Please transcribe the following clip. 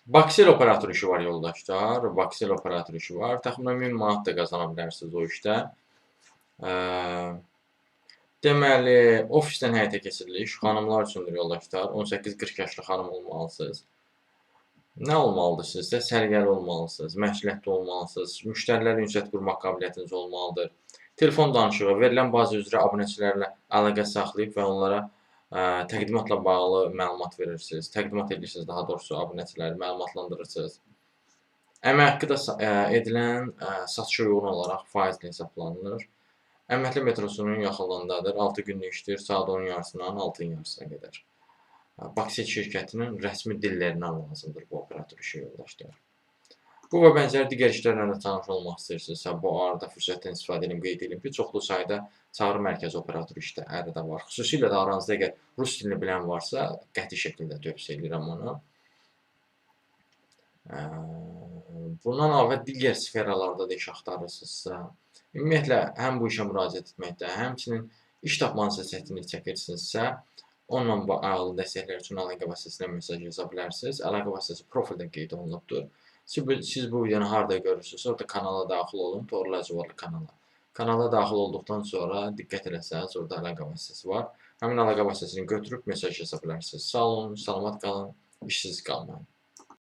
Baksel operator işi var yoldaşlar. Baksel operator işi var. Təxminən 1000 manat da qazana bilərsiniz o işdə. Deməli, ofisdən həyata keçirilir. Xanımlar üçündür yoldaşlar. 18-40 yaşlı xanım olmalısınız. Nə olmalıdır sizdə? Səliqəli olmalısınız, məsuliyyətli olmalısınız, müştərilərlə ünsiyyət qurmaq qabiliyyətiniz olmalıdır. Telefon danışığı, verilən bazə üzrə abunəçilərlə əlaqə saxlayıb və onlara təqdimatla bağlı məlumat verirsiniz. Təqdimat edirsiniz, daha doğrusu abunəçiləri məlumatlandırırsınız. Əmək haqqı da edilən satışa uyğun olaraq faizlə hesablanılır. Əməkli metrosunun yaxınlığındadır. 6 günlük işdir. Saat 10-un yarısından 6-nın yarısına qədər. Baksel şirkətinin rəsmi dillərindən lazımdır bu operator işi yoldaşlar. Bu və bənzər digər işlərlə də tanış olmaq istəyirsinizsə, bu arada fürsətdən istifadə edin, qeyd edin ki, çoxlu sayda çağrı mərkəzi operator işləri də var. Xüsusilə də aranızda əgər rus dilini bilən varsa, qəti şəkildə tövsiyə edirəm onu. Bundan əlavə digər sferalarda da iş axtarırsınızsa, ümumiyyətlə, həm bu işə müraciət etməkdə, həmçinin iş tapmanızda çətinlik çəkirsinizsə, onunla bağlı dəstəklər üçün əlaqə vasitəsilə mesaj yaza bilərsiniz. Əlaqə vasitəsi profildə qeyd olunubdur. Siz bu videonu harada görürsünüzsə, orada kanala daxil olun, Toğrul Əcəvoğlu kanala. Kanala daxil olduqdan sonra diqqət eləsəniz, orada əlaqə vasitəsi var. Həmin əlaqə vasitəsini götürüb mesaj yaza bilərsiniz. Sağ olun, salamat qalın, işsiz qalmayın.